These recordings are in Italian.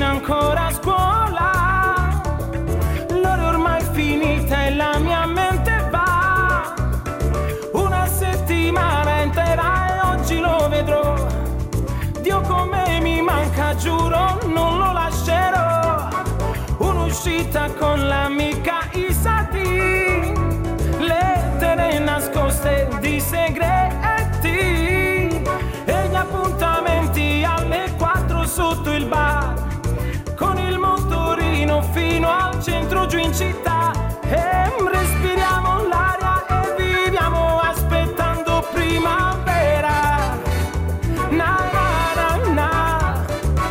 ancora a scuola, l'ora è ormai finita e la mia mente va una settimana intera e oggi lo vedrò. Dio come mi manca, giuro non lo lascerò. Un'uscita con l'amica Isati, lettere nascoste di segreti e gli appuntamenti alle 4 sotto il bar, con il motorino fino al centro giù in città. E respiriamo l'aria e viviamo aspettando primavera. Na na na na,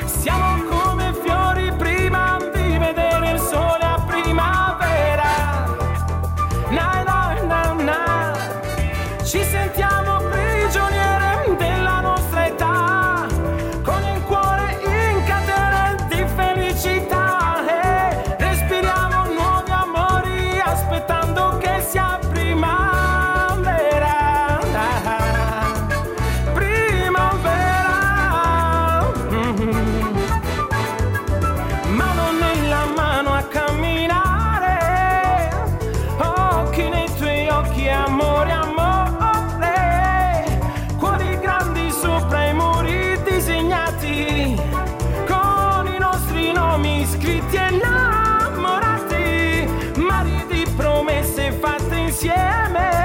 siamo come fiori prima di vedere il sole a primavera. Na na na na, ci sentiamo prigioniere della nostra età, con il cuore in catene di felicità. E respiriamo nuovi amori aspettando che sia primavera. Primavera. Mano nella mano a camminare, occhi nei tuoi occhi, amore, amore, cuori grandi sopra i muri disegnati, con i nostri nomi scritti e innamorati, mari di promesse fatte insieme.